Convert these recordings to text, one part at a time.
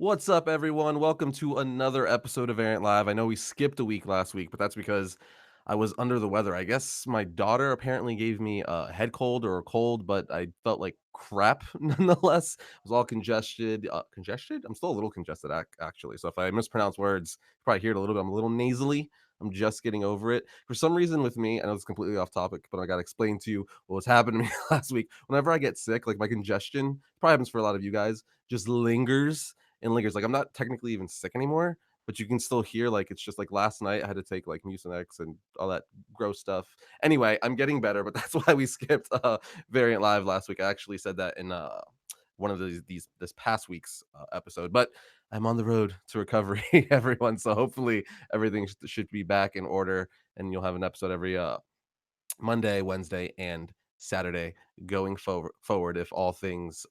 What's up, everyone? Welcome to another episode of Variant Live. I know we skipped a week last week, but that's because I was under the weather. I guess my daughter apparently gave me a head cold or a cold, but I felt like crap nonetheless. I was all congested. Congested? I'm still a little congested, actually. So if I mispronounce words, you probably hear it a little bit. I'm a little nasally. I'm just getting over it. For some reason, with me, I know it's completely off topic, but I got to explain to you what was happening to me last week. Whenever I get sick, like my congestion, probably happens for a lot of you guys, just lingers and lingers. Like I'm not technically even sick anymore, but you can still hear like it's just like last night I had to take like Mucinex and all that gross stuff. Anyway, I'm getting better, but that's why we skipped Variant Live last week. I actually said that in one of these this past week's episode, but I'm on the road to recovery, everyone. So hopefully everything should be back in order, and you'll have an episode every Monday, Wednesday, and Saturday going forward if all things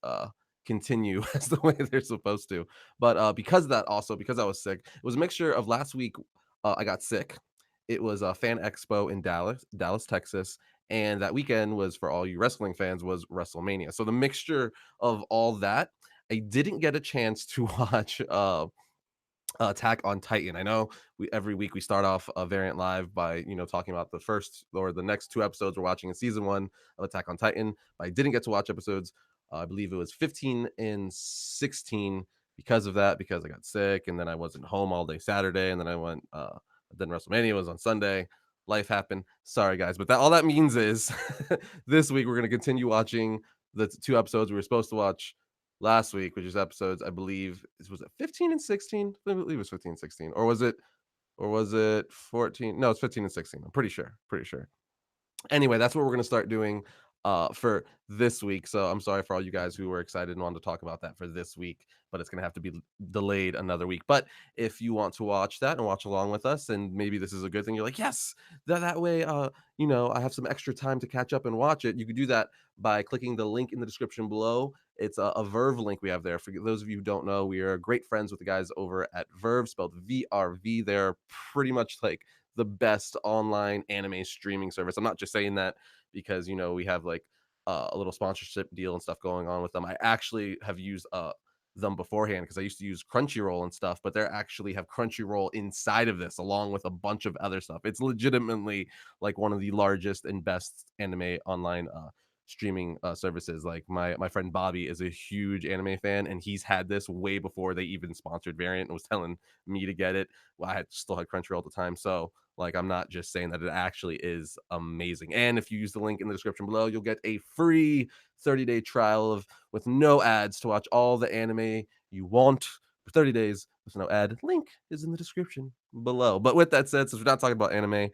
continue as the way they're supposed to. But because of that, also because I was sick, it was a mixture of last week. I got sick. It was a fan expo in Dallas, Texas, and that weekend was for all you wrestling fans was WrestleMania. So the mixture of all that, I didn't get a chance to watch Attack on Titan. I know we every week we start off a variant live by talking about the first or the next two episodes we're watching in season one of Attack on Titan. But I didn't get to watch episodes. I believe it was 15 and 16 because of that, because I got sick and then I wasn't home all day Saturday, and then I went. Then WrestleMania was on Sunday. Life happened. Sorry guys, but that all that means is this week we're gonna continue watching the two episodes we were supposed to watch last week, which is episodes, I believe, was it 15 and 16? I believe it was 15 and 16. Or was it 14? No, it's 15 and 16. I'm pretty sure. Pretty sure. Anyway, that's what we're gonna start doing for this week. So I'm sorry for all you guys who were excited and wanted to talk about that for this week, but it's gonna have to be delayed another week. But if you want to watch that and watch along with us, and maybe this is a good thing, you're like, yes, that way, I have some extra time to catch up and watch it. You could do that by clicking the link in the description below. It's a Verve link we have there. For those of you who don't know, we are great friends with the guys over at Verve, spelled VRV. They're pretty much like the best online anime streaming service. I'm not just saying that because we have like a little sponsorship deal and stuff going on with them. I actually have used them beforehand because I used to use Crunchyroll and stuff, but they actually have Crunchyroll inside of this along with a bunch of other stuff. It's legitimately like one of the largest and best anime online streaming services. Like my friend Bobby is a huge anime fan, and he's had this way before they even sponsored Variant and was telling me to get it. Well, still had Crunchyroll at the time, so like I'm not just saying that, it actually is amazing. And if you use the link in the description below, you'll get a free 30-day trial of with no ads to watch all the anime you want for 30 days with no ad. Link is in the description below. But with that said, since we're not talking about anime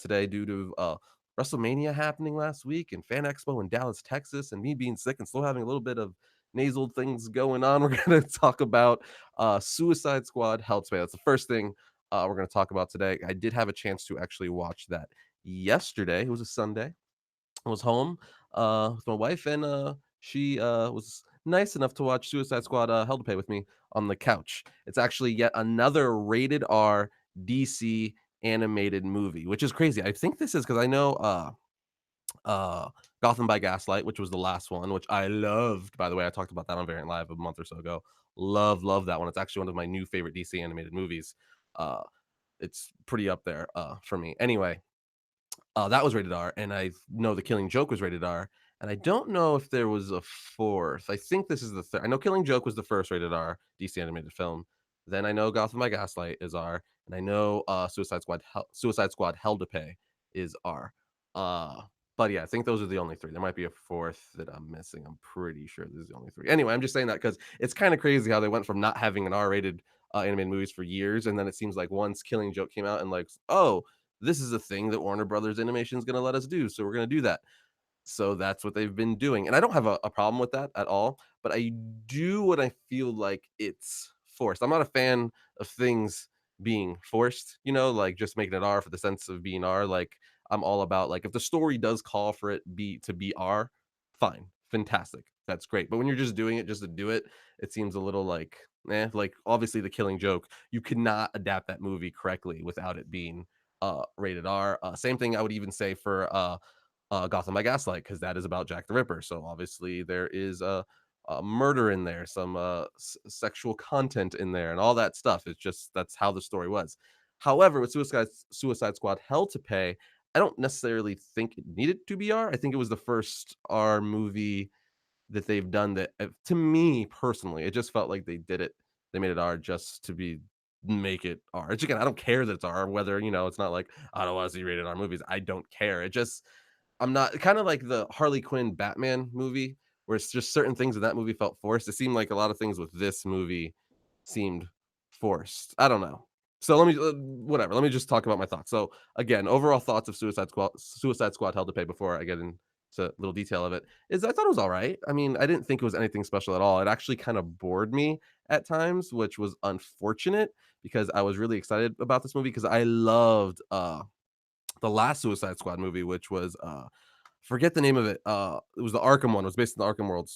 today due to WrestleMania happening last week and Fan Expo in Dallas, Texas, and me being sick and still having a little bit of nasal things going on, we're going to talk about Suicide Squad Hell to Pay. That's the first thing we're going to talk about today. I did have a chance to actually watch that yesterday. It was a Sunday. I was home with my wife, and she was nice enough to watch Suicide Squad Hell to Pay with me on the couch. It's actually yet another rated R DC animated movie, which is crazy. I think this is because I know Gotham by Gaslight, which was the last one, which I loved. By the way, I talked about that on Variant Live a month or so ago. Love that one. It's actually one of my new favorite DC animated movies. Uh, it's pretty up there for me. Anyway, that was rated R, and I know The Killing Joke was rated R, and I don't know if there was a fourth. I think this is the third. I know Killing Joke was the first rated R DC animated film. Then I know Gotham by Gaslight is R, and I know Suicide Squad Hell to Pay is R. Uh, but yeah, I think those are the only three. There might be a fourth that I'm missing. I'm pretty sure this is the only three. Anyway, I'm just saying that because it's kind of crazy how they went from not having an R-rated animated movies for years, and then it seems like once Killing Joke came out, and like, oh, this is a thing that Warner Brothers Animation is going to let us do. So we're going to do that. So that's what they've been doing. And I don't have a problem with that at all. But I do when I feel like it's forced. I'm not a fan of things being forced, like just making it R for the sense of being R. Like I'm all about like if the story does call for it be R, fine, fantastic. That's great. But when you're just doing it just to do it, it seems a little like like obviously The Killing Joke, you cannot adapt that movie correctly without it being rated R. Same thing I would even say for Gotham by Gaslight, because that is about Jack the Ripper. So obviously there is murder in there, some sexual content in there, and all that stuff. It's just that's how the story was. However, with Suicide Squad Hell to Pay, I don't necessarily think it needed to be R. I think it was the first R movie that they've done that, to me personally, it just felt like they did it. They made it R just to be make it R. Which again, I don't care that it's R. Whether it's not like I don't want to see rated R movies. I don't care. It just I'm not kind of like the Harley Quinn Batman movie, where it's just certain things in that movie felt forced. It seemed like a lot of things with this movie seemed forced. I don't know. So let me whatever. Let me just talk about my thoughts. So again, overall thoughts of Suicide Squad Hell to Pay before I get into little detail of it is I thought it was all right. I mean, I didn't think it was anything special at all. It actually kind of bored me at times, which was unfortunate because I was really excited about this movie because I loved the last Suicide Squad movie, which was forget the name of it. It was the Arkham one. It was based in the Arkham world.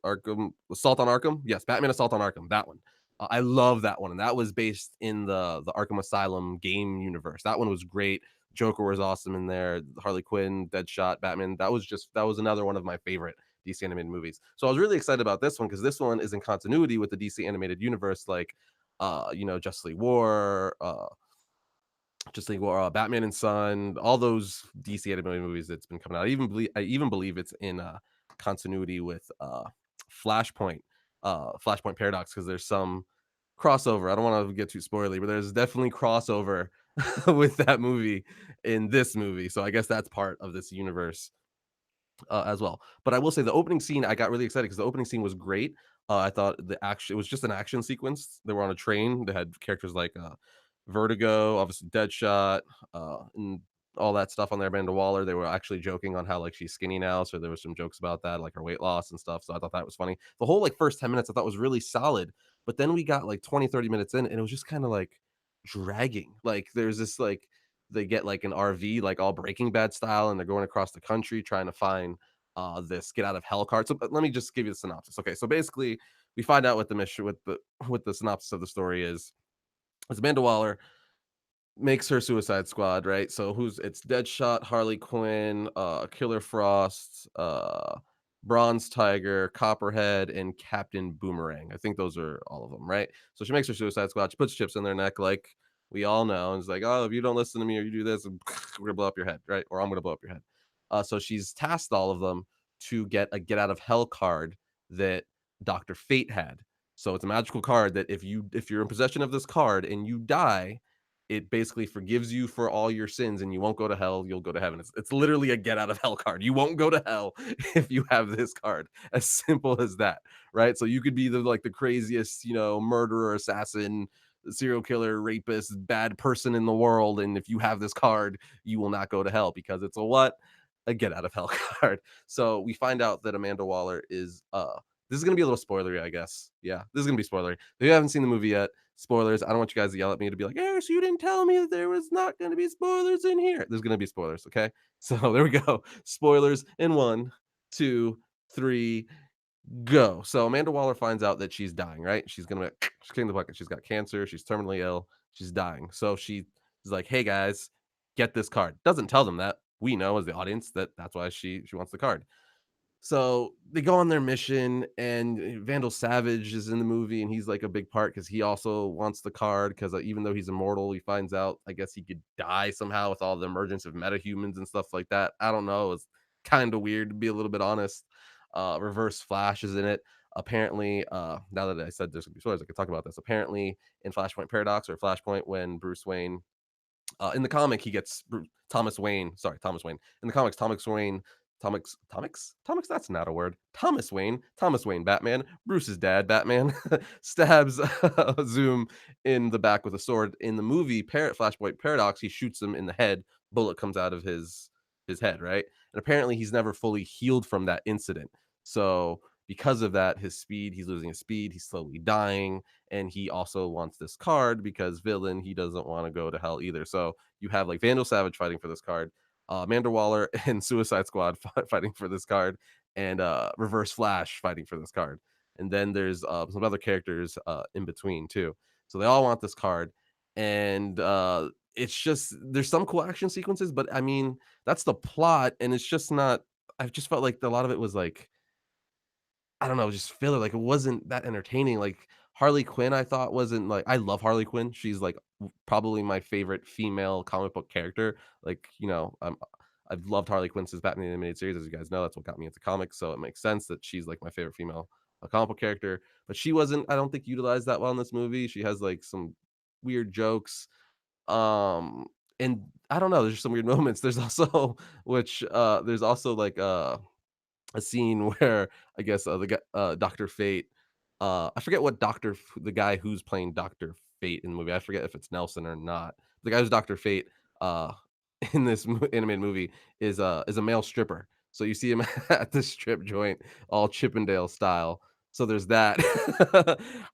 Arkham Assault on Arkham. Yes, Batman Assault on Arkham. That one. I love that one, and that was based in the Arkham Asylum game universe. That one was great. Joker was awesome in there. Harley Quinn, Deadshot, Batman. That was another one of my favorite DC animated movies. So I was really excited about this one because this one is in continuity with the DC animated universe, like Justice League War, Batman and Son, all those DC animated movies that's been coming out. I even believe it's in continuity with Flashpoint, Flashpoint Paradox, because there's some crossover. I don't want to get too spoilery, but there's definitely crossover with that movie in this movie. So I guess that's part of this universe as well. But I will say the opening scene, I got really excited because the opening scene was great. I thought the action it was just an action sequence. They were on a train. They had characters like Vertigo, obviously Deadshot, and all that stuff on there. Amanda Waller. They were actually joking on how like she's skinny now, so there was some jokes about that, like her weight loss and stuff. So I thought that was funny. The whole like first 10 minutes I thought was really solid, but then we got like 20-30 minutes in, and it was just kind of like dragging. Like there's this like they get like an RV, like all Breaking Bad style, and they're going across the country trying to find this get out of hell card. So let me just give you the synopsis. Okay, so basically, we find out what the mission with the synopsis of the story is. It's Amanda Waller makes her Suicide Squad, right? So who's it's Deadshot, Harley Quinn, Killer Frost, Bronze Tiger, Copperhead, and Captain Boomerang. I think those are all of them, right? So she makes her Suicide Squad. She puts chips in their neck, like we all know, and it's like, oh, if you don't listen to me or you do this, we're gonna blow up your head, right? Or I'm gonna blow up your head. So she's tasked all of them to get a get out of hell card that Doctor Fate had. So it's a magical card that if you're in possession of this card and you die, it basically forgives you for all your sins and you won't go to hell, you'll go to heaven. It's literally a get out of hell card. You won't go to hell if you have this card. As simple as that, right? So you could be the craziest, murderer, assassin, serial killer, rapist, bad person in the world, and if you have this card, you will not go to hell because it's a what? A get out of hell card. So we find out that Amanda Waller is this is gonna be a little spoilery, I guess. Yeah, this is gonna be spoilery. If you haven't seen the movie yet, spoilers. I don't want you guys to yell at me to be like, "Harris, you didn't tell me that there was not going to be spoilers in here." There's going to be spoilers, okay? So there we go. Spoilers in one, two, three, go. So Amanda Waller finds out that she's dying, right? She's kicking the bucket. She's got cancer. She's terminally ill. She's dying. So she is like, "Hey guys, get this card." Doesn't tell them that. We know as the audience that that's why she wants the card. So they go on their mission, and Vandal Savage is in the movie, and he's like a big part because he also wants the card. Because even though he's immortal, he finds out I guess he could die somehow with all the emergence of metahumans and stuff like that. I don't know. It's kind of weird to be a little bit honest. Reverse Flash is in it. Apparently, now that I said there's gonna be spoilers, I can talk about this. Apparently, in Flashpoint Paradox or Flashpoint, when Bruce Wayne in the comic, he gets Thomas Wayne. Sorry, Thomas Wayne. In the comics, Thomas. That's not a word. Thomas Wayne, Batman. Bruce's dad, Batman, stabs Zoom in the back with a sword. In the movie, Flashpoint Paradox, he shoots him in the head. Bullet comes out of his head, right? And apparently, he's never fully healed from that incident. So because of that, he's losing his speed. He's slowly dying, and he also wants this card because villain, he doesn't want to go to hell either. So you have like Vandal Savage fighting for this card, Amanda Waller and Suicide Squad fighting for this card, and Reverse Flash fighting for this card. And then there's some other characters in between too. So they all want this card, and it's just there's some cool action sequences, but I mean that's the plot, and it's just not. I've just felt like a lot of it was like I don't know, just filler, like, it wasn't that entertaining, like, Harley Quinn I thought wasn't like I love Harley Quinn, she's, like, probably my favorite female comic book character, like, I've loved Harley Quinn since Batman the Animated Series, as you guys know, that's what got me into comics, so it makes sense that she's, like, my favorite female, comic book character, but she wasn't, I don't think, utilized that well in this movie, she has, like, some weird jokes, um, and I don't know, there's just some weird moments, there's also there's also, like, a scene where I guess, the guy Doctor Fate, I forget what the guy who's playing Doctor Fate in the movie, I forget if it's Nelson or not. The guy who's Doctor Fate, uh, in this animated movie is a male stripper. So you see him at the strip joint, all Chippendale style. So there's that.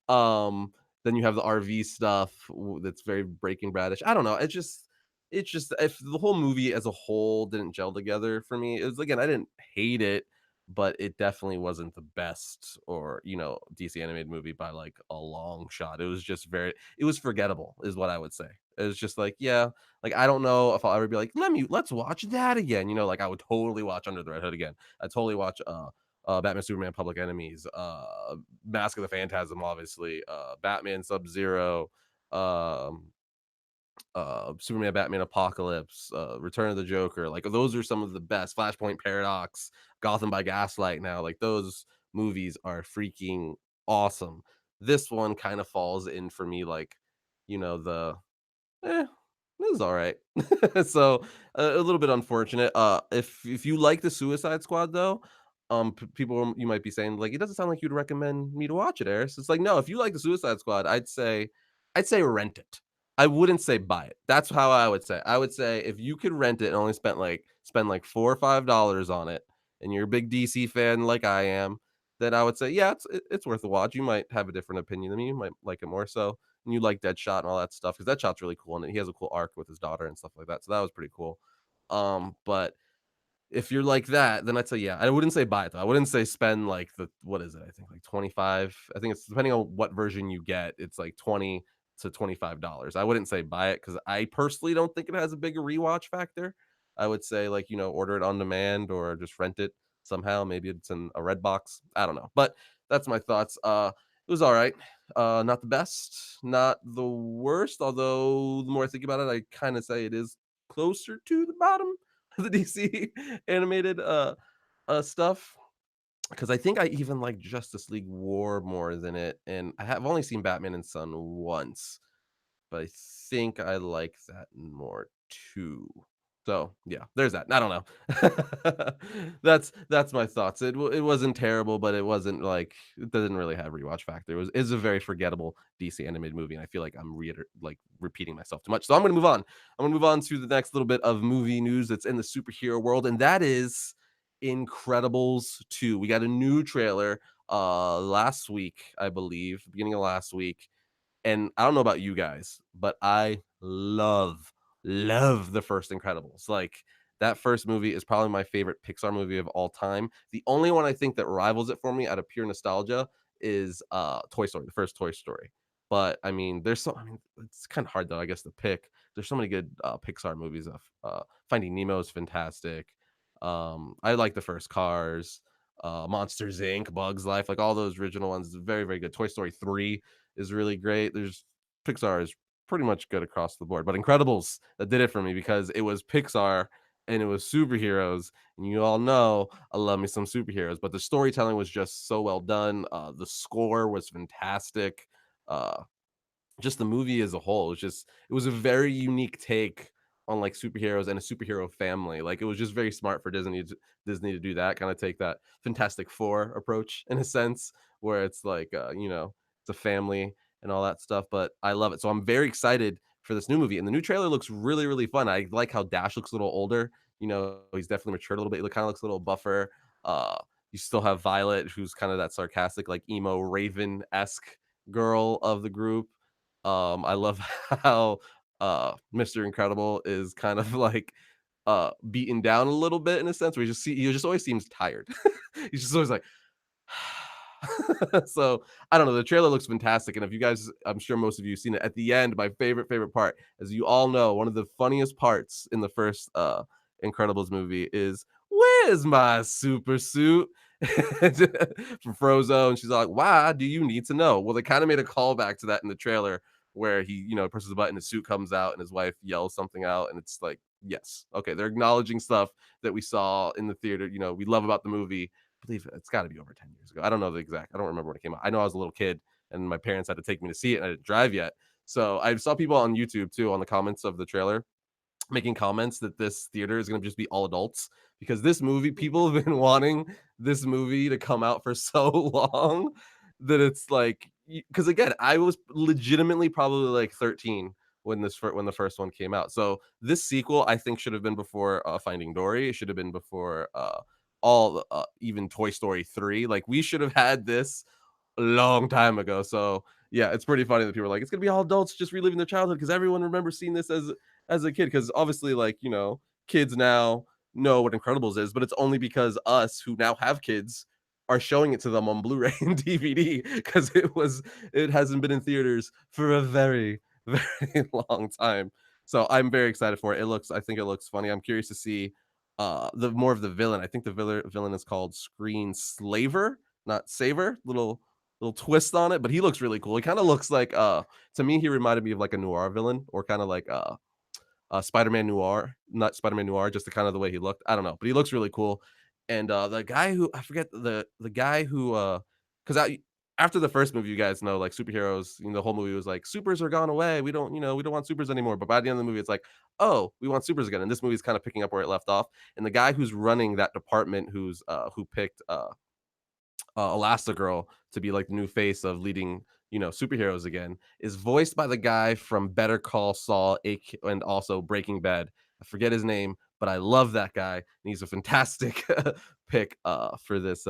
Um, then you have the RV stuff that's very Breaking Badish. I don't know. It's just if the whole movie as a whole didn't gel together for me, it was again, I didn't hate it, but it definitely wasn't the best or, DC animated movie by like a long shot. It was forgettable is what I would say. It was just like, yeah, like I don't know if I'll ever be like, let's watch that again. Like I would totally watch Under the Red Hood again. I'd totally watch Batman, Superman, Public Enemies, Mask of the Phantasm, obviously, Batman, Sub Zero, um, Superman, Batman, Apocalypse, Return of the Joker. Like those are some of the best. Flashpoint Paradox, Gotham by Gaslight. Now, like those movies are freaking awesome. This one kind of falls in for me, like the eh, it was all right. So a little bit unfortunate. If you like the Suicide Squad though, people you might be saying like it doesn't sound like you'd recommend me to watch it, Eris. It's like no, if you like the Suicide Squad, I'd say rent it. I wouldn't say buy it. That's how I would say. I would say if you could rent it and only spend like $4 or $5 on it, and you're a big DC fan like I am, then I would say yeah, it's worth a watch. You might have a different opinion than me. You might like it more so and you like Deadshot and all that stuff because Deadshot's really cool and he has a cool arc with his daughter and stuff like that. So that was pretty cool. But if you're like that, then I'd say yeah. I wouldn't say buy it though. I wouldn't say spend like the what is it? I think like 25. I think it's depending on what version you get, it's like 20 to $25. I wouldn't say buy it because I personally don't think it has a bigger rewatch factor. I would say like, order it on demand or just rent it somehow. Maybe it's in a red box. I don't know. But that's my thoughts. It was all right. Not the best, not the worst, although the more I think about it, I kind of say it is closer to the bottom the DC animated stuff because I think I even like Justice League War more than it, and I have only seen Batman and Son once, but I think I like that more too. So yeah, there's that. I don't know. That's my thoughts. It wasn't terrible, but it wasn't like it doesn't really have rewatch factor. It's a very forgettable DC animated movie, and I feel like I'm repeating myself too much. So I'm gonna move on. I'm gonna move on to the next little bit of movie news that's in the superhero world, and that is Incredibles 2. We got a new trailer last week, I believe, beginning of last week and I don't know about you guys, but I love the first Incredibles. Like that first movie is probably my favorite Pixar movie of all time. The only one I think that rivals it for me out of pure nostalgia is Toy Story, the first Toy Story. But I mean, I mean, it's kind of hard though, I guess, to pick. There's so many good Pixar movies. Of Finding Nemo is fantastic. I like the first Cars, Monsters Inc., Bugs Life, like all those original ones. Very, very good. Toy Story 3 is really great. There's Pixar is pretty much good across the board, but Incredibles that did it for me because it was Pixar and it was superheroes, and you all know I love me some superheroes. But the storytelling was just so well done. The score was fantastic. Uh, just the movie as a whole, it was a very unique take on, like, superheroes and a superhero family, like, it was just very smart for Disney to do that, kinda take that Fantastic Four approach in a sense, where it's like, it's a family and all that stuff, but I love it, so I'm very excited for this new movie, and the new trailer looks really, really fun. I like how Dash looks a little older, he's definitely matured a little bit, he kinda looks a little buffer, uh, you still have Violet, who's kinda that sarcastic, like, emo Raven-esque girl of the group, I love how Mr. Incredible is kind of like beaten down a little bit in a sense where he just always seems tired. He's just always like so I don't know. The trailer looks fantastic. And if you guys, I'm sure most of you have seen it at the end, my favorite part, as you all know, one of the funniest parts in the first Incredibles movie is where's my super suit? from Frozo, and she's like, "Why do you need to know?" Well, they kind of made a callback to that in the trailer where he, presses the button, his suit comes out, and his wife yells something out, and it's like, yes, okay, they're acknowledging stuff that we saw in the theater. We love about the movie. I believe it's got to be over 10 years ago. I don't know the exact. I don't remember when it came out. I know I was a little kid, and my parents had to take me to see it, and I didn't drive yet. So I saw people on YouTube too on the comments of the trailer making comments that this theater is going to just be all adults because this movie people have been wanting this movie to come out for so long that it's like because again I was legitimately probably like 13 when when the first one came out. So this sequel I think should have been before Finding Dory. It should have been before all even Toy Story 3. Like we should have had this a long time ago. So yeah, it's pretty funny that people are like, it's gonna be all adults just reliving their childhood because everyone remembers seeing this as a kid. Because obviously, like kids now know what Incredibles is, but it's only because us who now have kids are showing it to them on Blu-ray and DVD because it hasn't been in theaters for a very very long time. So I'm very excited for it. I think it looks funny. I'm curious to see the more of the villain. I think the villain is called Screen Slaver, not Saver. Little twist on it, but he looks really cool. He kind of looks like to me he reminded me of like a noir villain or kind of like Spider-Man Noir, not Spider-Man Noir, just the kind of the way he looked. I don't know, but he looks really cool. And the guy who I forget the guy who because I after the first movie, you guys know, like superheroes, the whole movie was like supers are gone away. We don't want supers anymore. But by the end of the movie, it's like, oh, we want supers again. And this movie is kind of picking up where it left off. And the guy who's running that department, who picked Elastigirl to be like the new face of leading, superheroes again, is voiced by the guy from Better Call Saul, and also Breaking Bad. I forget his name, but I love that guy, and he's a fantastic pick for this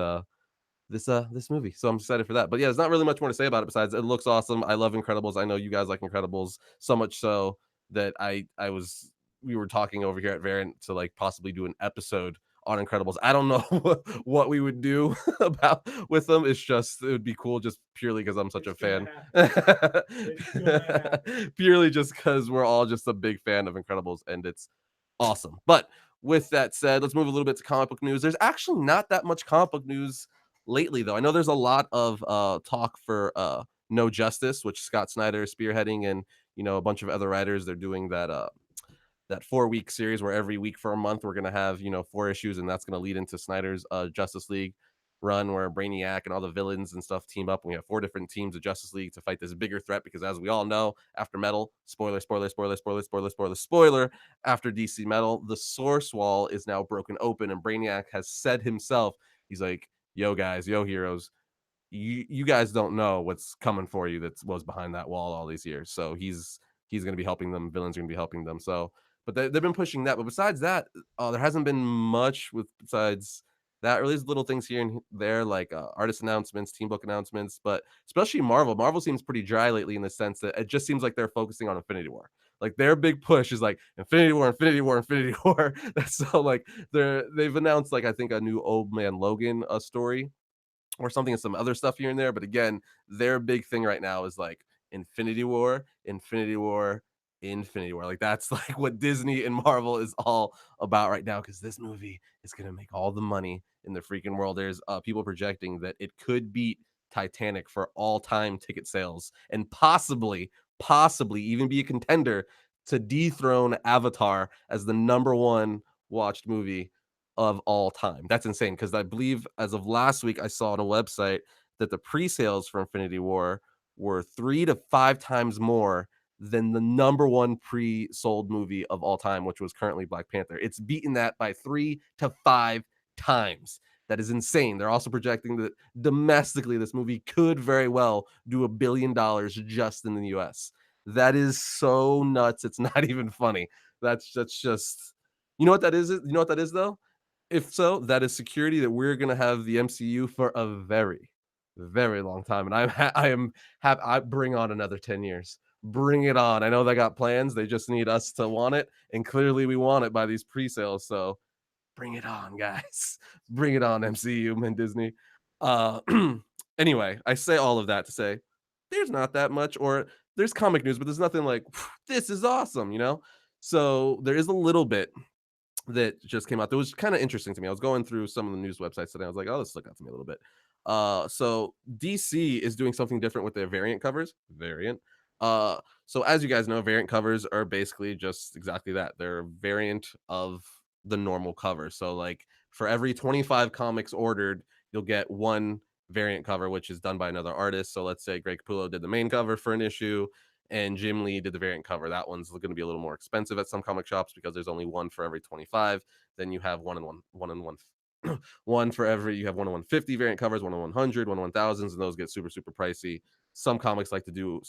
movie. So I'm excited for that. But yeah, there's not really much more to say about it besides it looks awesome. I love Incredibles. I know you guys like Incredibles so much so that I was we were talking over here at Variant to like possibly do an episode on Incredibles. I don't know what we would do about with them. It's just it would be cool just purely because I'm such It's a gonna fan. happen. It's gonna happen. Purely just because we're all just a big fan of Incredibles and it's awesome. But with that said, let's move a little bit to comic book news. There's actually not that much comic book news lately, though. I know there's a lot of talk for No Justice, which Scott Snyder is spearheading, and a bunch of other writers. They're doing that 4-week series where every week for a month we're gonna have four issues, and that's gonna lead into Snyder's Justice League run where Brainiac and all the villains and stuff team up. And we have four different teams of Justice League to fight this bigger threat because, as we all know, after Metal, spoiler, spoiler, spoiler, spoiler, spoiler, spoiler, spoiler, after DC Metal, the Source Wall is now broken open, and Brainiac has said himself, he's like, "Yo, guys, yo, heroes, you guys don't know what's coming for you that was behind that wall all these years." So he's going to be helping them. Villains are going to be helping them. So, but they've been pushing that. But besides that, there hasn't been much with besides that. Or there's little things here and there like artist announcements, team book announcements. But especially Marvel, Marvel seems pretty dry lately in the sense that it just seems like they're focusing on Infinity War. Like their big push is like Infinity War, Infinity War, Infinity War. That's so like they've announced like I think a new Old Man Logan story or something and some other stuff here and there. But again, their big thing right now is like Infinity War, Infinity War, Infinity War. Like that's like what Disney and Marvel is all about right now because this movie is gonna make all the money in the freaking world. There's people projecting that it could beat Titanic for all-time ticket sales and possibly even be a contender to dethrone Avatar as the number one watched movie of all time. That's insane because I believe as of last week, I saw on a website that the pre-sales for Infinity War were 3 to 5 times more than the number one pre-sold movie of all time, which was currently Black Panther. It's beaten that by 3 to 5 times. That is insane. They're also projecting that domestically, this movie could very well do $1 billion just in the US. That is so nuts. It's not even funny. That's just you know what that is? You know what that is though? If so, that is security that we're gonna have the MCU for a very, very long time, and I am I bring on another 10 years. Bring it on. I know they got plans, they just need us to want it, and clearly we want it by these pre-sales, so bring it on, guys. Bring it on, MCU and Disney. Uh, anyway, I say all of that to say there's not that much, or there's comic news, but there's nothing like, "This is awesome," you know? So, there is a little bit that just came out that was kind of interesting to me. I was going through some of the news websites today. I was like, oh, this stuck out to me a little bit. So DC is doing something different with their variant covers. Variant. So as you guys know, variant covers are basically just exactly that. They're a variant of the normal cover. So like for every 25 comics ordered, you'll get one variant cover, which is done by another artist. So let's say Greg Capullo did the main cover for an issue and Jim Lee did the variant cover. That one's going to be a little more expensive at some comic shops because there's only one for every 25. Then you have one and one, one for every. You have 1 in 150 variant covers, 1 in 100, 1 in 1000s, and those get super super pricey. Some comics like to do,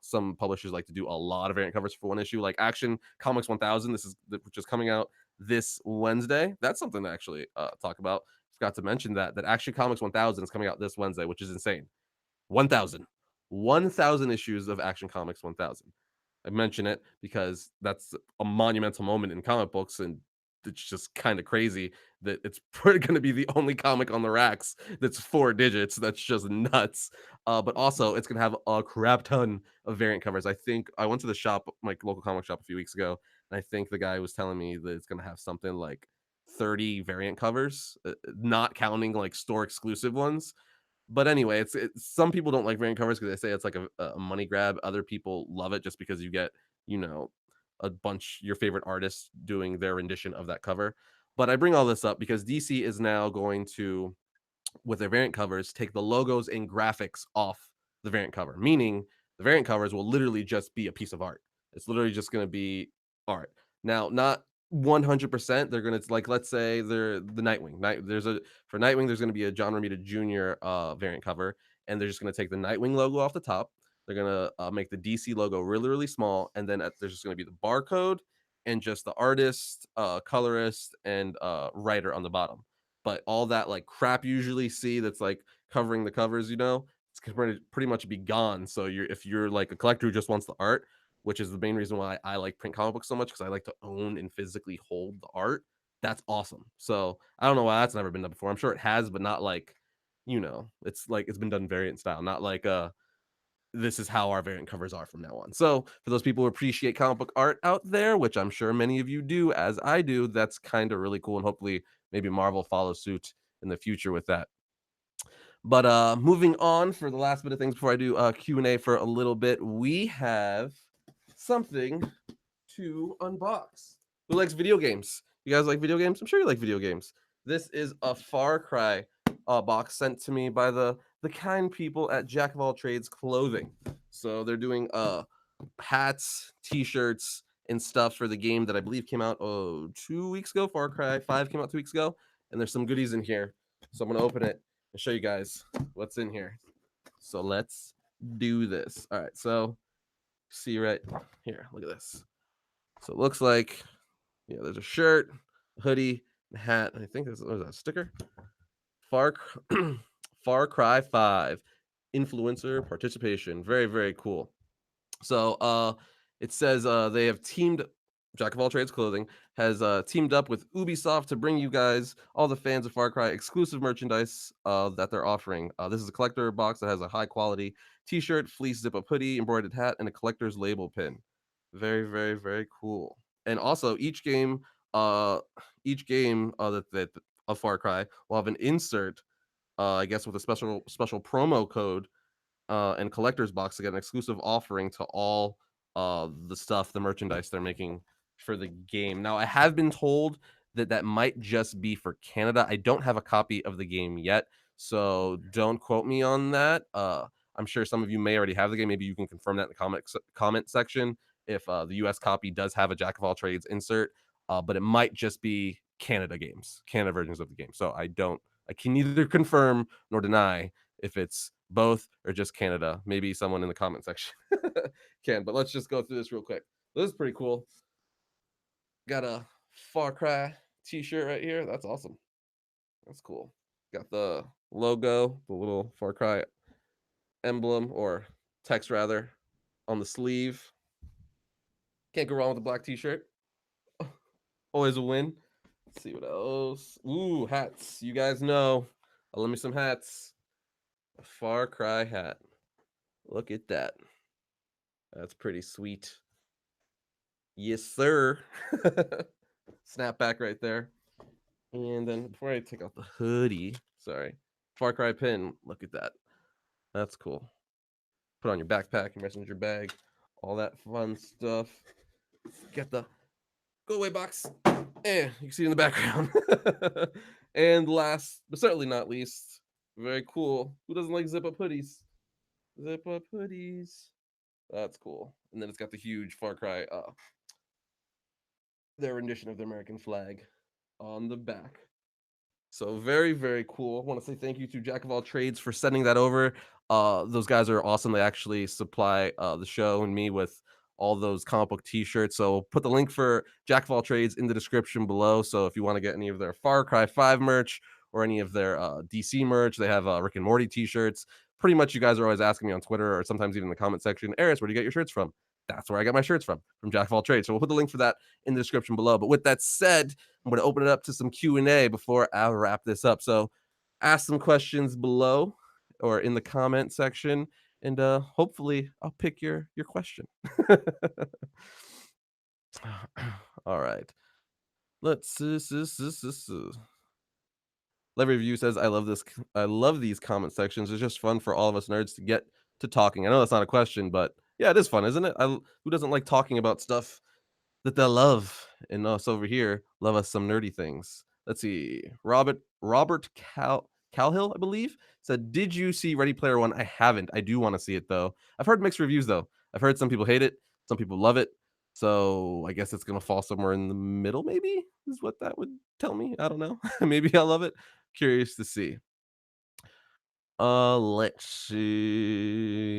some publishers like to do a lot of variant covers for one issue, like Action Comics 1000. This is which is coming out this Wednesday. That's something to actually talk about. Forgot to mention that Action Comics 1000 is coming out this Wednesday, which is insane. 1,000. 1,000 issues of Action Comics 1,000. I mention it because that's a monumental moment in comic books, and it's just kind of crazy that it's going to be the only comic on the racks that's 4 digits. That's just nuts. But also, it's going to have a crap ton of variant covers. I think I went to the shop, my local comic shop, a few weeks ago, and I think the guy was telling me that it's going to have something like 30 variant covers, not counting like store exclusive ones. But anyway, it's some people don't like variant covers because they say it's like a money grab. Other people love it just because you get, you know, a bunch your favorite artists doing their rendition of that cover. But I bring all this up because DC is now going to, with their variant covers, take the logos and graphics off the variant cover, meaning the variant covers will literally just be a piece of art. It's literally just going to be art. Now, not 100%. They're going to, like, let's say they're the Nightwing. There's a for Nightwing. There's going to be a John Romita Jr. Variant cover, and they're just going to take the Nightwing logo off the top. They're going to make the DC logo really, really small, and then there's just going to be the barcode and just the artist, colorist, and writer on the bottom. But all that like crap you usually see that's like covering the covers, it's gonna pretty much be gone. So if you're like a collector who just wants the art, which is the main reason why I like print comic books so much, because I like to own and physically hold the art. That's awesome. So I don't know why that's never been done before. I'm sure it has, but not like, it's like it's been done variant style, not like this is how our variant covers are from now on. So, for those people who appreciate comic book art out there, which I'm sure many of you do, as I do, that's kind of really cool. And hopefully, maybe Marvel follows suit in the future with that. But moving on for the last bit of things before I do Q&A for a little bit, we have something to unbox. Who likes video games? You guys like video games? I'm sure you like video games. This is a Far Cry box sent to me by the kind people at Jack of All Trades Clothing. So they're doing hats, t-shirts, and stuff for the game that I believe came out 2 weeks ago. Far Cry 5 came out 2 weeks ago, and there's some goodies in here. So I'm gonna open it and show you guys what's in here. So let's do this. All right, so see right here. Look at this. So it looks like, yeah, there's a shirt, a hoodie, a hat. And I think there's a sticker. Far Far Cry 5 influencer participation. Very, very cool. So it says they have teamed Jack of All Trades Clothing has teamed up with Ubisoft to bring you guys, all the fans of Far Cry, exclusive merchandise that they're offering. This is a collector box that has a high quality t-shirt, fleece zip-up hoodie, embroidered hat, and a collector's label pin. Very, very, very cool. And also uh each game that of Far Cry will have an insert, I guess with a special promo code and collector's box to get an exclusive offering to all the stuff, the merchandise they're making for the game. Now, I have been told that that might just be for Canada. I don't have a copy of the game yet, so don't quote me on that. I'm sure some of you may already have the game. Maybe you can confirm that in the comment section if the US copy does have a Jack of All Trades insert, but it might just be Canada versions of the game. So I can neither confirm nor deny if it's both or just Canada. Maybe someone in the comment section can, but let's just go through this real quick. This is pretty cool. Got a Far Cry t-shirt right here. That's awesome. That's cool. Got the logo, the little Far Cry emblem or text rather on the sleeve. Can't go wrong with a black t-shirt. Always a win. Let's see what else. Ooh, hats. You guys know. Lend me some hats. A Far Cry hat. Look at that. That's pretty sweet. Yes, sir. Snapback right there. And then before I take off the hoodie, sorry, Far Cry pin. Look at that. That's cool. Put on your backpack, your messenger bag, all that fun stuff. Get the go away box. And you can see it in the background. And last but certainly not least, very cool. Who doesn't like zip up hoodies? Zip up hoodies. That's cool. And then it's got the huge Far Cry, their rendition of the American flag on the back. So very, very cool. I want to say thank you to Jack of All Trades for sending that over. Those guys are awesome. They actually supply the show and me with all those comic book T-shirts. So put the link for Jack of All Trades in the description below. So if you want to get any of their Far Cry 5 merch or any of their DC merch, they have Rick and Morty T-shirts. Pretty much, you guys are always asking me on Twitter or sometimes even in the comment section, Eris, where do you get your shirts from? That's where I got my shirts from Jack of All Trades. So we'll put the link for that in the description below. But with that said, I'm going to open it up to some Q&A before I wrap this up. So ask some questions below or in the comment section, and hopefully I'll pick your question. All right. Let's Levy Review says, I love this. I love these comment sections. It's just fun for all of us nerds to get to talking. I know that's not a question, but yeah, it is fun, isn't it? Who doesn't like talking about stuff that they'll love? And us over here love us some nerdy things. Let's see. Robert Calhill, I believe, said, "Did you see Ready Player One?" I haven't. I do want to see it though. I've heard mixed reviews though. I've heard some people hate it, some people love it. So I guess it's gonna fall somewhere in the middle. Maybe is what that would tell me. I don't know. Maybe I love it. Curious to see. Let's see.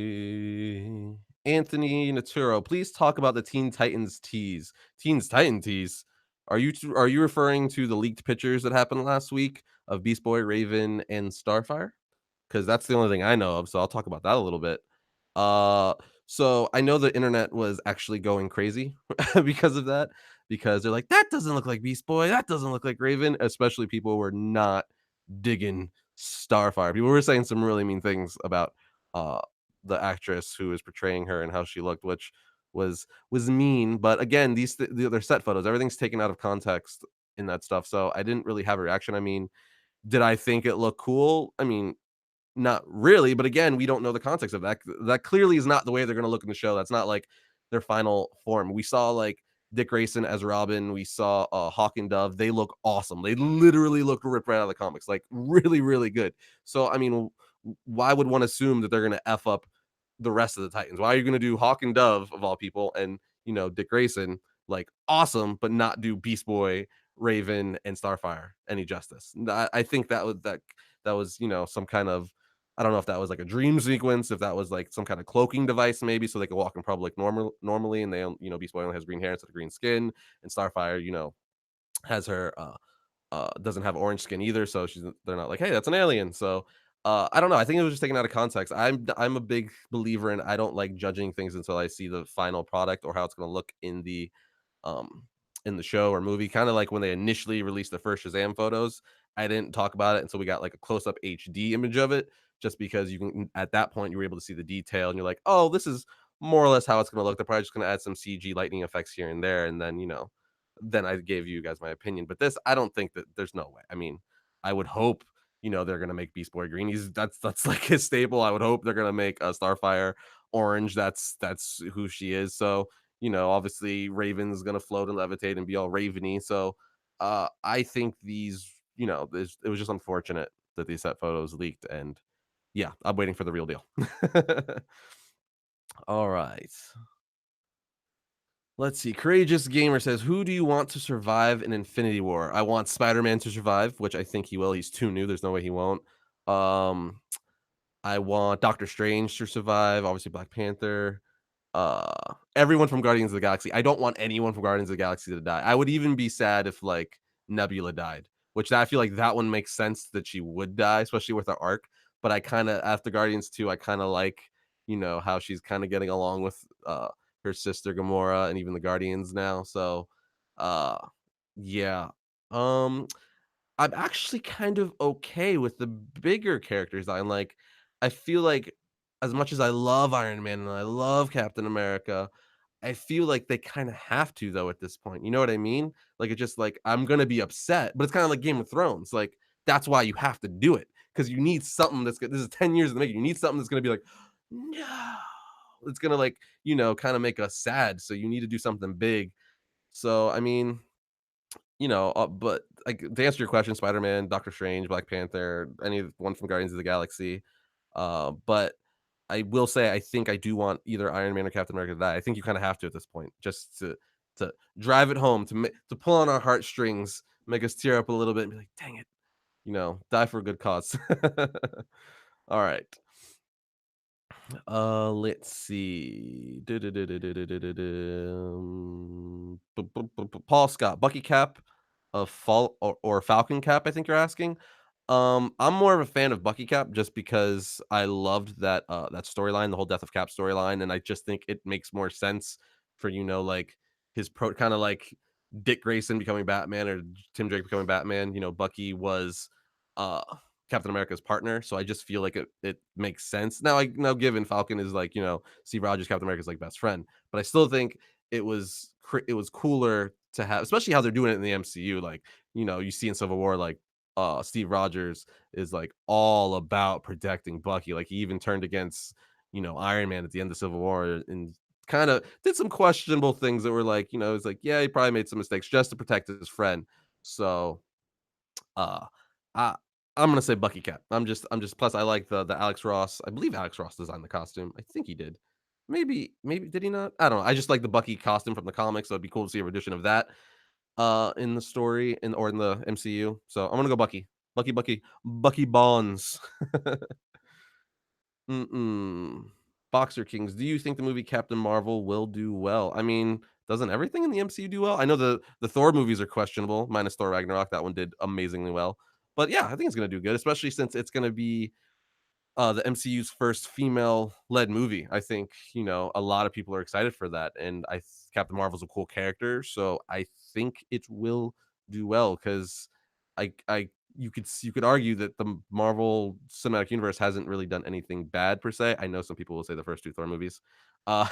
Anthony Naturo, please talk about the Teen Titans tease. Teens Titan tease. Are you referring to the leaked pictures that happened last week of Beast Boy, Raven, and Starfire? Because that's the only thing I know of. So I'll talk about that a little bit. Uh, so I know the internet was actually going crazy because of that. Because they're like, that doesn't look like Beast Boy. That doesn't look like Raven. Especially people who were not digging Starfire. People were saying some really mean things about uh the actress who was portraying her and how she looked, which was mean. But again, they're set photos. Everything's taken out of context in that stuff. So I didn't really have a reaction. I mean, did I think it looked cool? I mean, not really, but again, we don't know the context of that. That clearly is not the way they're gonna look in the show. That's not like their final form. We saw like Dick Grayson as Robin. We saw Hawk and Dove. They look awesome. They literally look ripped right out of the comics, like really, really good. So I mean, why would one assume that they're gonna f up the rest of the Titans? Why are you gonna do Hawk and Dove of all people, and Dick Grayson, like awesome, but not do Beast Boy, Raven, and Starfire any justice? I think that was some kind of, I don't know if that was like a dream sequence, if that was like some kind of cloaking device, maybe so they could walk in public normally, and Beast Boy only has green hair instead of green skin, and Starfire, has her doesn't have orange skin either, so they're not like, hey, that's an alien. So I don't know. I think it was just taken out of context. I'm a big believer in, I don't like judging things until I see the final product or how it's going to look um in the show or movie. Kind of like when they initially released the first Shazam photos, I didn't talk about it until we got like a close up HD image of it, just because you can, at that point you were able to see the detail and you're like, oh, this is more or less how it's going to look. They're probably just going to add some CG lightning effects here and there, and then I gave you guys my opinion. But this, I don't think that, there's no way. I mean, I would hope they're gonna make Beast Boy green. That's like his staple. I would hope they're gonna make Starfire orange. That's who she is. So obviously Raven's gonna float and levitate and be all raveny. So I think it was just unfortunate that these set photos leaked, and yeah, I'm waiting for the real deal. All right. Let's see. Courageous Gamer says, "Who do you want to survive in Infinity War?" I want Spider-Man to survive, which I think he will. He's too new. There's no way he won't. Um, I want Doctor Strange to survive. Obviously, Black Panther. Everyone from Guardians of the Galaxy. I don't want anyone from Guardians of the Galaxy to die. I would even be sad if like Nebula died, which I feel like that one makes sense that she would die, especially with her arc. But I kind of, after Guardians 2, I kind of like how she's kind of getting along with her sister Gamora and even the Guardians now. So uh yeah. Um I'm actually kind of okay with the bigger characters. I feel like, as much as I love Iron Man and I love Captain America, I feel like they kinda have to though at this point, you know what I mean? Like, it's just like, I'm gonna be upset, but it's kinda like Game of Thrones, like, that's why you have to do it because you need something that's this is 10 years in the making, you need something that's gonna be like, "No." It's gonna, like, kinda make us sad, so you need to do something big. So, I mean, but, like, to answer your question, Spider-Man, Doctor Strange, Black Panther, any one from Guardians of the Galaxy, but I will say I think I do want either Iron Man or Captain America to die. I think you kinda have to at this point just to drive it home, to pull on our heartstrings, make us tear up a little bit and be like, "Dang it," die for a good cause. Alright. Let's see. Paul Scott, Bucky Cap, of Fall or Falcon Cap, I think you're asking. I'm more of a fan of Bucky Cap just because I loved that storyline, the whole Death of Cap storyline, and I just think it makes more sense for like his kind of like Dick Grayson becoming Batman or Tim Drake becoming Batman. Bucky was uh Captain America's partner, so I just feel like it makes sense. Now given Falcon is like, Steve Rogers, Captain America's like best friend, but I still think it was cooler to have, especially how they're doing it in the MCU. Like, you see in Civil War, like Steve Rogers is like all about protecting Bucky. Like he even turned against, Iron Man at the end of Civil War and kind of did some questionable things that were like, it's like, yeah, he probably made some mistakes just to protect his friend. So uh, I I'm gonna say Bucky Cap. I'm just plus I like the Alex Ross. I believe Alex Ross designed the costume. I think he did. Maybe did he not? I don't know. I just like the Bucky costume from the comics, so it'd be cool to see a rendition of that in the story or in the MCU. So I'm gonna go Bucky. Bucky Bonds. Mm-mm. Boxer Kings. Do you think the movie Captain Marvel will do well? I mean, doesn't everything in the MCU do well? I know the Thor movies are questionable, minus Thor Ragnarok. That one did amazingly well. But yeah, I think it's gonna do good, especially since it's gonna be the MCU's first female-led movie. I think, a lot of people are excited for that, and Captain Marvel's a cool character, so I think it will do well because I you could argue that the Marvel Cinematic Universe hasn't really done anything bad per se. I know some people will say the first 2 Thor movies, uh,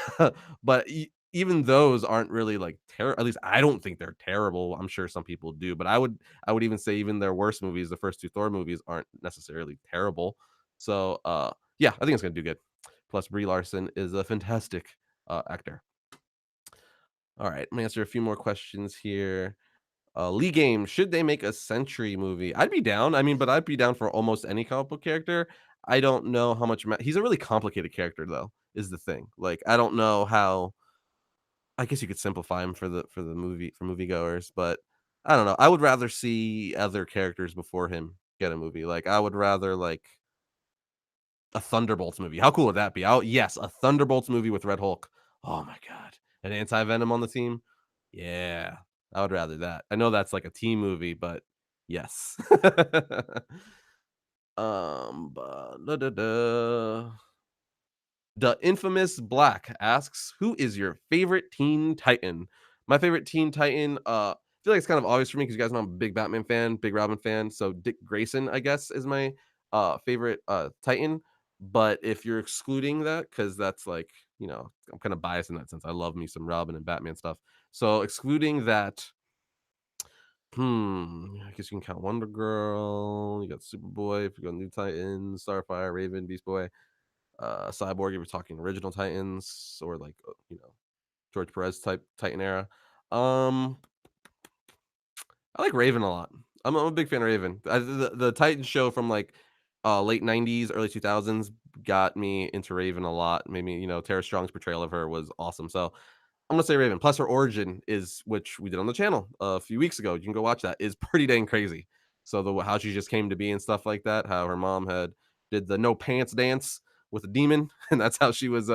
but even those aren't really like at least I don't think they're terrible. I'm sure some people do, but I would even say even their worst movies, the first 2 Thor movies aren't necessarily terrible. So, yeah, I think it's gonna do good. Plus, Brie Larson is a fantastic actor. All right, I'm gonna answer a few more questions here. Lee Game, should they make a Century movie? I'd be down. I mean, but I'd be down for almost any comic book character. I don't know how much. He's a really complicated character, though. Is the thing. Like, I don't know how. I guess you could simplify him for the movie for moviegoers, but I don't know. I would rather see other characters before him get a movie. Like, I would rather like a Thunderbolts movie. How cool would that be? Yes, a Thunderbolts movie with Red Hulk. Oh my god. An Anti-Venom on the team? Yeah, I would rather that. I know that's like a team movie, but yes. Da, da, da. The Infamous Black asks, "Who is your favorite Teen Titan?" My favorite Teen Titan, I feel like it's kind of obvious for me because you guys know I'm a big Batman fan, big Robin fan. So Dick Grayson, I guess, is my favorite Titan. But if you're excluding that, because that's like, I'm kind of biased in that sense. I love me some Robin and Batman stuff. So excluding that, I guess you can count Wonder Girl. You got Superboy. If you go New Titans, Starfire, Raven, Beast Boy, Cyborg, if you're talking original Titans or like, George Perez type Titan era. Um, I like Raven a lot. I'm a big fan of Raven. The Titan show from like late '90s, early 2000s got me into Raven a lot. Made me, Tara Strong's portrayal of her was awesome. So I'm gonna say Raven. Plus her origin is, which we did on the channel a few weeks ago. You can go watch that. Is pretty dang crazy. So the how she just came to be and stuff like that. How her mom had did the no pants dance with a demon, and that's how she was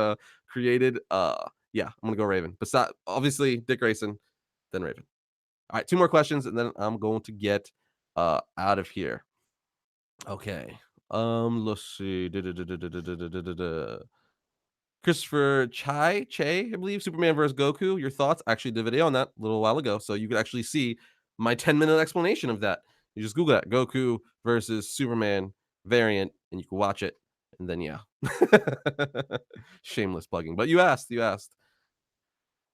created. Yeah, I'm gonna go Raven. Besides, obviously Dick Grayson, then Raven. All right, 2 more questions, and then I'm going to get out of here. Okay. Let's see. Christopher Che, I believe, Superman versus Goku. Your thoughts? I actually did a video on that a little while ago, so you could actually see my 10-minute explanation of that. You just Google that, Goku versus Superman variant, and you can watch it. And then, yeah. Shameless plugging. But you asked.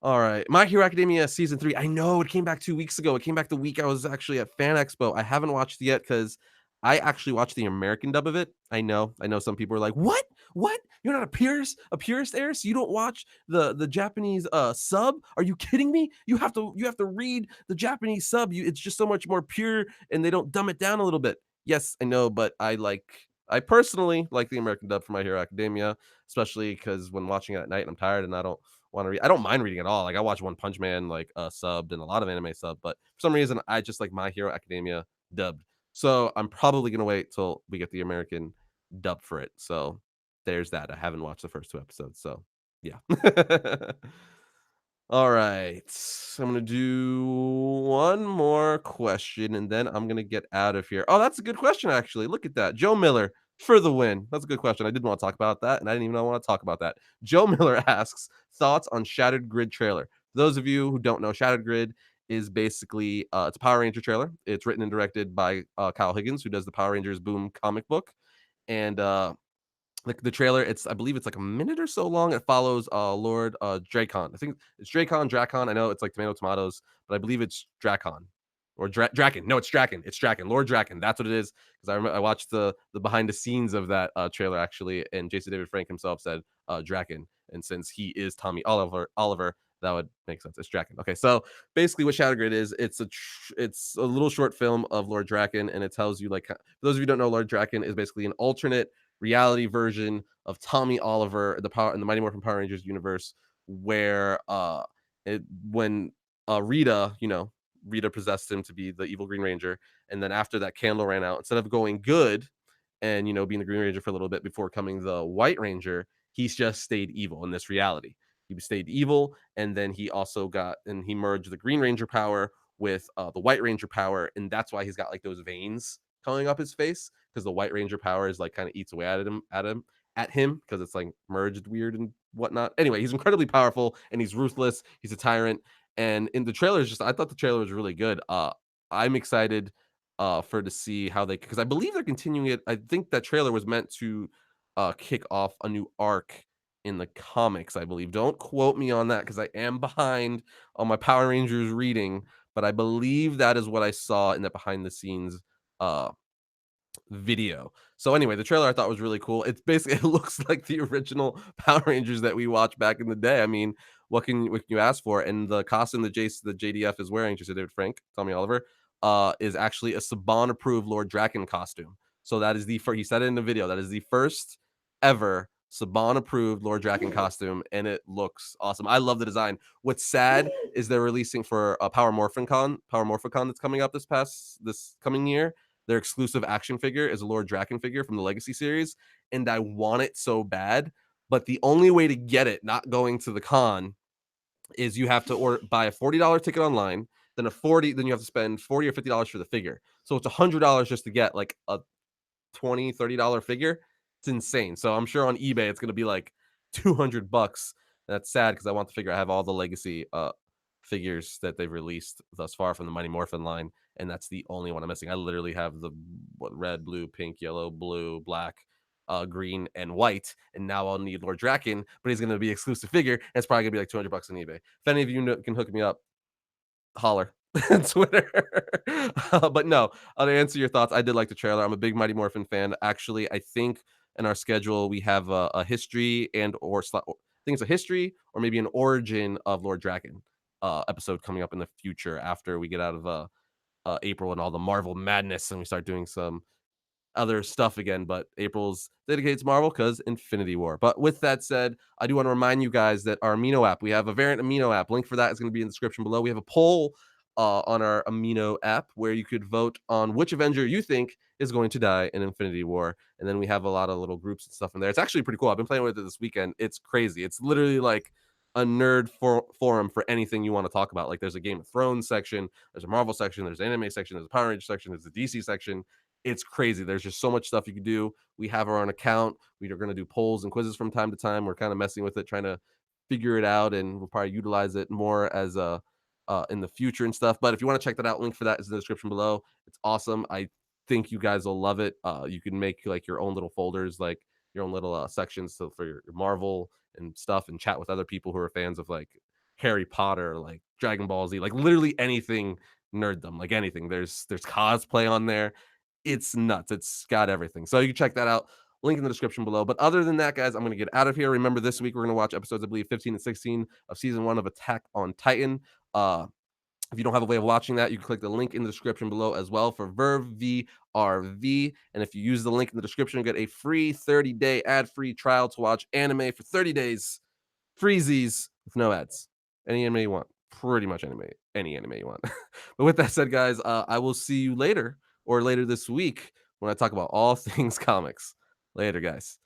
All right. My Hero Academia season 3. I know it came back 2 weeks ago. It came back the week I was actually at Fan Expo. I haven't watched it yet because I actually watched the American dub of it. I know some people are like, "What? What? You're not a purist, Eris? You don't watch the Japanese sub? Are you kidding me? You have to read the Japanese sub. It's just so much more pure and they don't dumb it down a little bit." Yes, I know, but I personally like the American dub for My Hero Academia, especially because when watching it at night and I'm tired and I don't want to read. I don't mind reading at all. Like I watch One Punch Man like subbed and a lot of anime sub, but for some reason I just like My Hero Academia dubbed. So I'm probably gonna wait till we get the American dub for it. So there's that. I haven't watched the first 2 episodes, so yeah. All right. I'm gonna do one more question and then I'm gonna get out of here. Oh, that's a good question, actually. Look at that. Joe Miller for the win. That's a good question. I didn't want to talk about that, and I didn't even want to talk about that. Joe Miller asks thoughts on Shattered Grid trailer. For those of you who don't know, Shattered Grid is basically it's a Power Ranger trailer. It's written and directed by Kyle Higgins, who does the Power Rangers Boom comic book, and like the trailer, I believe it's like a minute or so long. It follows Lord Dracon. I think it's Dracon. I know it's like tomatoes, but I believe it's Dracon or Draken. No, it's Draken. It's Draken. Lord Draken. That's what it is. Because I remember I watched the behind the scenes of that trailer actually, and Jason David Frank himself said Draken, and since he is Tommy Oliver, that would make sense. It's Draken. Okay, so basically, what Shadow Grid is, it's a little short film of Lord Draken, and it tells you like for those of you who don't know, Lord Draken is basically an alternate reality version of Tommy Oliver, the power in the Mighty Morphin Power Rangers universe, where when Rita, Rita possessed him to be the evil Green Ranger, and then after that candle ran out, instead of going good and being the Green Ranger for a little bit before becoming the White Ranger, he's just stayed evil in this reality. He stayed evil, and then he merged the Green Ranger power with the White Ranger power, and that's why he's got like those veins coming up his face because the White Ranger power is like kind of eats away at him because it's like merged weird and whatnot. Anyway, he's incredibly powerful and he's ruthless. He's a tyrant, and in the trailers, I thought the trailer was really good. I'm excited for to see how they because I believe they're continuing it. I think that trailer was meant to kick off a new arc in the comics, I believe. Don't quote me on that because I am behind on my Power Rangers reading, but I believe that is what I saw in the behind the scenes uh video. So anyway, the trailer I thought was really cool. It's basically it looks like the original Power Rangers that we watched back in the day. I mean, what can you ask for? And the costume that the JDF is wearing, just David Frank, Tommy Oliver, is actually a Saban approved Lord Draken costume. So that is the first. He said it in the video. That is the first ever Saban approved Lord Draken costume, and it looks awesome. I love the design. What's sad is they're releasing for a Power Morphicon that's coming up this coming year. Their exclusive action figure is a Lord Draken figure from the Legacy series, and I want it so bad. But the only way to get it, not going to the con, is you have to buy a $40 ticket online, then you have to spend $40 or $50 for the figure. So it's $100 just to get like a 20, $30 figure. It's insane. So I'm sure on eBay it's gonna be like 200 bucks. That's sad because I want the figure. I have all the legacy figures that they've released thus far from the Mighty Morphin line, and that's the only one I'm missing. I literally have the red, blue, pink, yellow, blue, black, green, and white, and now I'll need Lord Draken, but he's gonna be exclusive figure, and it's probably gonna be like 200 bucks on eBay. If any of you can hook me up, holler on Twitter. But no, to answer your thoughts, I did like the trailer. I'm a big Mighty Morphin fan. Actually, I think in our schedule we have a history I think it's a history or maybe an origin of Lord Draken episode coming up in the future after we get out of April and all the Marvel madness and we start doing some other stuff again, but April's dedicated to Marvel because Infinity War. But with that said, I do want to remind you guys that our Amino app, we have a Variant Amino app. Link for that is going to be in the description below. We have a poll on our Amino app where you could vote on which Avenger you think is going to die in Infinity War. And then we have a lot of little groups and stuff in there. It's actually pretty cool. I've been playing with it this weekend. It's crazy. It's literally like a nerd forum for anything you want to talk about. Like there's a Game of Thrones section, there's a Marvel section, there's an anime section, there's a Power Ranger section, there's a DC section. It's crazy. There's just so much stuff you can do. We have our own account. We are going to do polls and quizzes from time to time. We're kind of messing with it, trying to figure it out, and we'll probably utilize it more as a in the future and stuff. But if you want to check that out, link for that is in the description below. It's awesome. I think you guys will love it. You can make like your own little folders, like your own little sections for your Marvel and stuff, and chat with other people who are fans of like Harry Potter, like Dragon Ball Z, like literally anything nerddom, like anything. There's cosplay on there. It's nuts. It's got everything. So you can check that out. Link in the description below. But other than that, guys, I'm gonna get out of here. Remember, this week we're gonna watch episodes, I believe, 15 and 16 of season one of Attack on Titan. Uh, if you don't have a way of watching that, you can click the link in the description below as well for Verve VRV. And if you use the link in the description, you get a free 30-day ad-free trial to watch anime for 30 days. Freezies with no ads. Any anime you want. Pretty much any anime you want. But with that said, guys, I will see you later or later this week when I talk about all things comics. Later, guys.